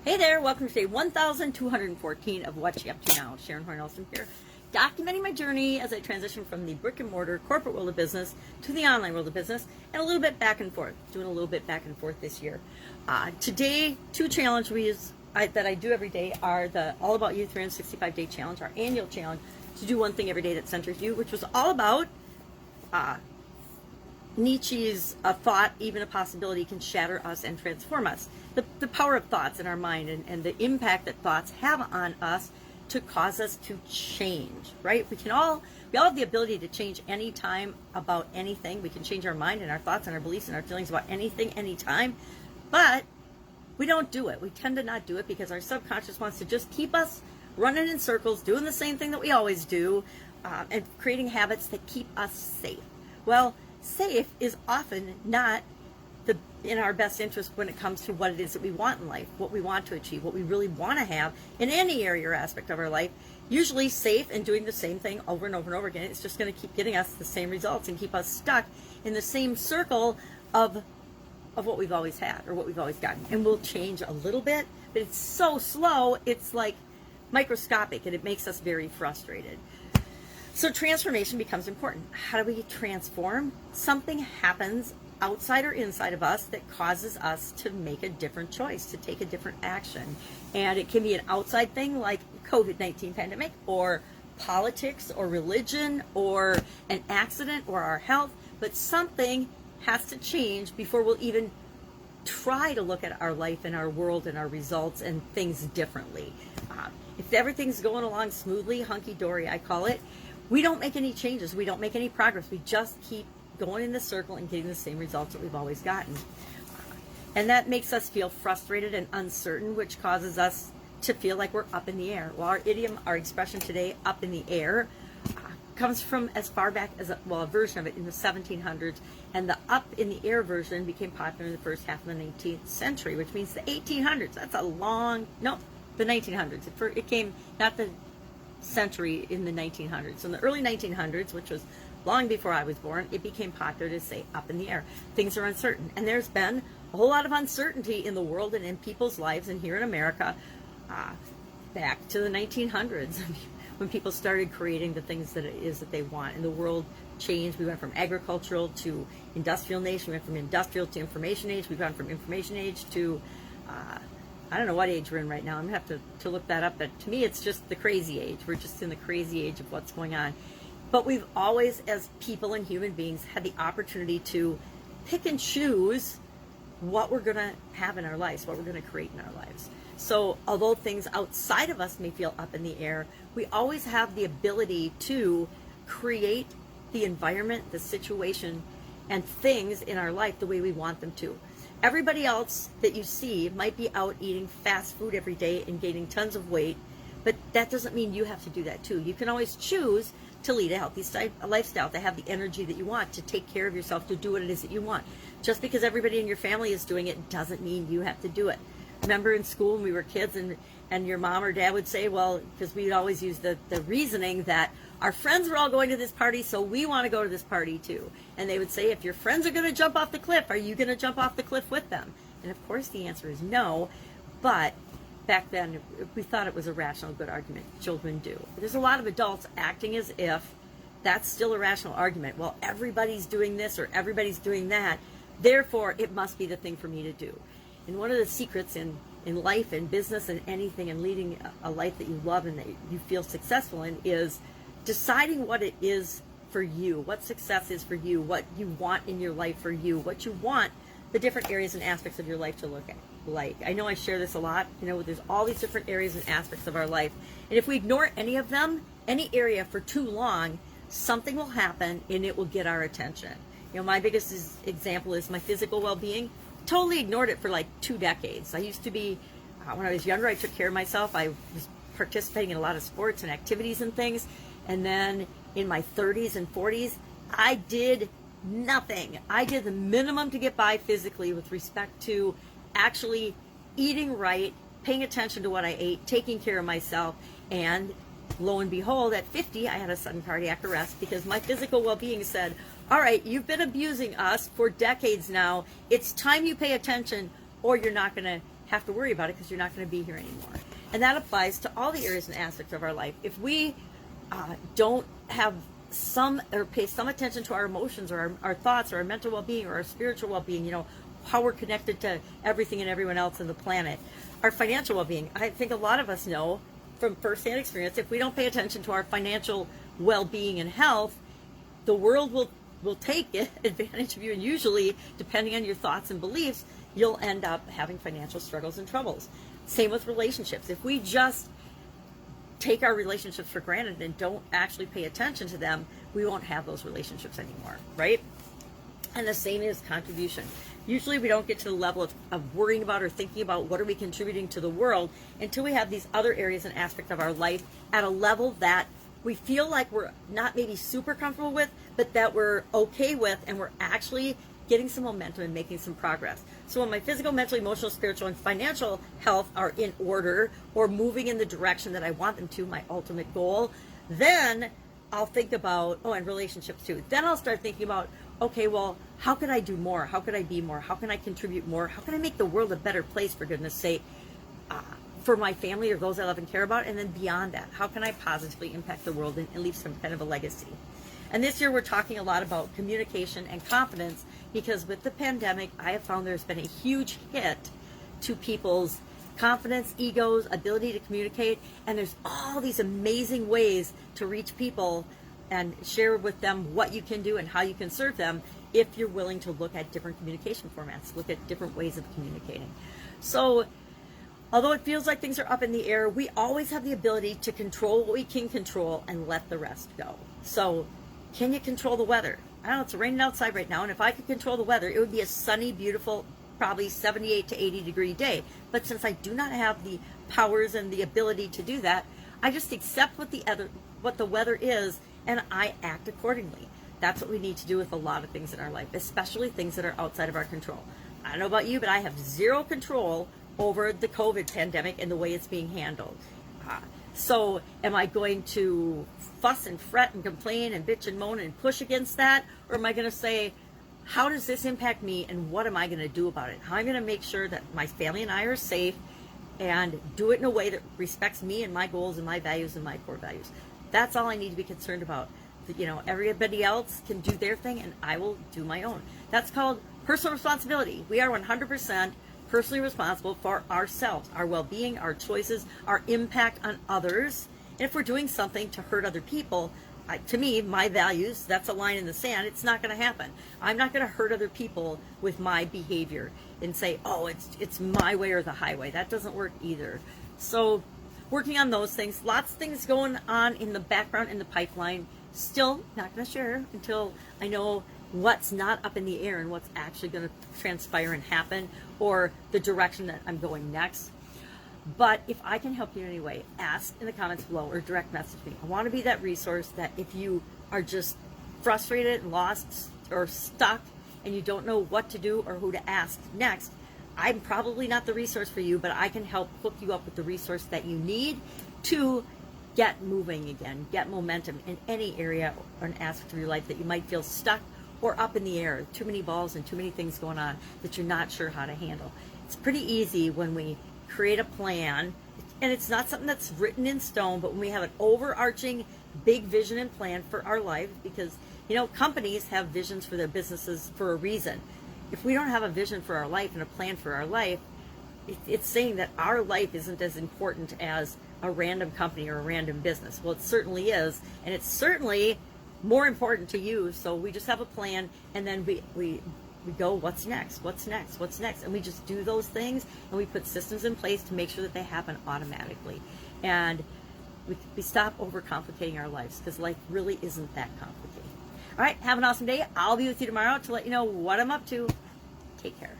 Hey there, welcome to day 1214 of What You Up To Now. Sharon Horne-Ellstrom here, documenting my journey as I transition from the brick and mortar corporate world of business to the online world of business, and a little bit back and forth, doing a little bit back and forth this year. Today, two challenges that I do every day are the All About You 365-Day Challenge, our annual challenge to do one thing every day that centers you, which was all about Nietzsche's a thought, even a possibility, can shatter us and transform us. The power of thoughts in our mind and the impact that thoughts have on us to cause us to change, right? We all have the ability to change anytime about anything. We can change our mind and our thoughts and our beliefs and our feelings about anything, anytime, but we don't do it. We tend to not do it because our subconscious wants to just keep us running in circles, doing the same thing that we always do, and creating habits that keep us safe. Well, safe is often not in our best interest when it comes to what it is that we want in life, what we want to achieve, what we really want to have in any area or aspect of our life. Usually safe and doing the same thing over and over and over again, it's just going to keep getting us the same results and keep us stuck in the same circle of what we've always had or what we've always gotten. And we'll change a little bit, but it's so slow, it's like microscopic, and it makes us very frustrated. So transformation becomes important. How do we transform? Something happens outside or inside of us that causes us to make a different choice, to take a different action. And it can be an outside thing like COVID-19 pandemic, or politics, or religion, or an accident, or our health. But something has to change before we'll even try to look at our life and our world and our results and things differently. If everything's going along smoothly, hunky-dory, I call it, we don't make any changes. We don't make any progress. We just keep going in the circle and getting the same results that we've always gotten. And that makes us feel frustrated and uncertain, which causes us to feel like we're up in the air. Well, our idiom, our expression today, up in the air, comes from as far back as, a version of it in the 1700s. And the up in the air version became popular in the first half of the 19th century, which means the 1800s. That's a long, no, the 1900s. It came, not the century, in the 1900s. So in the early 1900s, which was long before I was born, it became popular to say up in the air. Things are uncertain. And there's been a whole lot of uncertainty in the world and in people's lives, and here in America, back to the 1900s, when people started creating the things that it is that they want. And the world changed. We went from agricultural to industrial nation. We went from industrial to information age. We've gone from information age to I don't know what age we're in right now. I'm going to have to look that up. But to me, it's just the crazy age. We're just in the crazy age of what's going on. But we've always, as people and human beings, had the opportunity to pick and choose what we're going to have in our lives, what we're going to create in our lives. So although things outside of us may feel up in the air, we always have the ability to create the environment, the situation, and things in our life the way we want them to. Everybody else that you see might be out eating fast food every day and gaining tons of weight, but that doesn't mean you have to do that too. You can always choose to lead a healthy lifestyle, to have the energy that you want, to take care of yourself, to do what it is that you want. Just because everybody in your family is doing it doesn't mean you have to do it. Remember in school when we were kids and your mom or dad would say, well, because we'd always use the reasoning that our friends were all going to this party, so we want to go to this party too. And they would say, if your friends are going to jump off the cliff, are you going to jump off the cliff with them? And of course the answer is no, but back then we thought it was a rational, good argument. Children do. There's a lot of adults acting as if that's still a rational argument. Well, everybody's doing this or everybody's doing that, therefore it must be the thing for me to do. And one of the secrets in life and business and anything, and leading a life that you love and that you feel successful in, is deciding what it is for you, what success is for you, what you want in your life for you, what you want the different areas and aspects of your life to look at like. I know I share this a lot. There's all these different areas and aspects of our life. And if we ignore any of them, any area for too long, something will happen and it will get our attention. My biggest example is my physical well-being. Totally ignored it for like 2 decades. I used to be, when I was younger, I took care of myself. I was participating in a lot of sports and activities and things. And then in my 30s and 40s, I did nothing. I did the minimum to get by physically with respect to actually eating right, paying attention to what I ate, taking care of myself. And lo and behold, at 50, I had a sudden cardiac arrest because my physical well-being said, all right, you've been abusing us for decades now. It's time you pay attention or you're not going to have to worry about it because you're not going to be here anymore. And that applies to all the areas and aspects of our life. If we don't have some or pay some attention to our emotions or our thoughts or our mental well-being or our spiritual well-being, you know, how we're connected to everything and everyone else on the planet, our financial well-being. I think a lot of us know from firsthand experience, if we don't pay attention to our financial well-being and health, the world will take advantage of you, and usually, depending on your thoughts and beliefs, you'll end up having financial struggles and troubles. Same with relationships. If we just take our relationships for granted and don't actually pay attention to them, we won't have those relationships anymore, right? And the same is contribution. Usually we don't get to the level of worrying about or thinking about what are we contributing to the world until we have these other areas and aspects of our life at a level that we feel like we're not maybe super comfortable with, but that we're okay with, and we're actually getting some momentum and making some progress. So when my physical, mental, emotional, spiritual, and financial health are in order or moving in the direction that I want them to, my ultimate goal, then I'll think about, and relationships too. Then I'll start thinking about, okay, well, how could I do more? How could I be more? How can I contribute more? How can I make the world a better place, for goodness sake, for my family or those I love and care about? And then beyond that, how can I positively impact the world and leave some kind of a legacy? And this year we're talking a lot about communication and confidence, because with the pandemic, I have found there's been a huge hit to people's confidence, egos, ability to communicate, and there's all these amazing ways to reach people and share with them what you can do and how you can serve them if you're willing to look at different communication formats, look at different ways of communicating. So although it feels like things are up in the air, we always have the ability to control what we can control and let the rest go. So can you control the weather? I don't know, it's raining outside right now, and if I could control the weather, it would be a sunny, beautiful, probably 78 to 80 degree day. But since I do not have the powers and the ability to do that, I just accept what the weather is, and I act accordingly. That's what we need to do with a lot of things in our life, especially things that are outside of our control. I don't know about you, but I have zero control over the COVID pandemic and the way it's being handled. So am I going to fuss and fret and complain and bitch and moan and push against that? Or am I going to say, how does this impact me, and what am I going to do about it? How am I going to make sure that my family and I are safe, and do it in a way that respects me and my goals and my values and my core values? That's all I need to be concerned about. You know, everybody else can do their thing, and I will do my own. That's called personal responsibility. We are 100% personally responsible for ourselves, our well-being, our choices, our impact on others. And if we're doing something to hurt other people, to me, my values, that's a line in the sand. It's not going to happen. I'm not going to hurt other people with my behavior and say, oh, it's my way or the highway. That doesn't work either. So working on those things, lots of things going on in the background, in the pipeline. Still not going to share until I know what's not up in the air and what's actually going to transpire and happen, or the direction that I'm going next. But if I can help you in any way, ask in the comments below or direct message me. I want to be that resource that if you are just frustrated, lost, or stuck, and you don't know what to do or who to ask next, I'm probably not the resource for you, but I can help hook you up with the resource that you need to get moving again, get momentum in any area or an aspect of your life that you might feel stuck or up in the air, too many balls and too many things going on that you're not sure how to handle. It's pretty easy when we create a plan, and it's not something that's written in stone, but when we have an overarching big vision and plan for our life, because, you know, companies have visions for their businesses for a reason. If we don't have a vision for our life and a plan for our life, it's saying that our life isn't as important as a random company or a random business. Well, it certainly is, and it's certainly more important to you. So we just have a plan, and then we go, what's next, and we just do those things, and we put systems in place to make sure that they happen automatically, and we stop overcomplicating our lives, because life really isn't that complicated. All right, have an awesome day. I'll be with you tomorrow to let you know what I'm up to. Take care.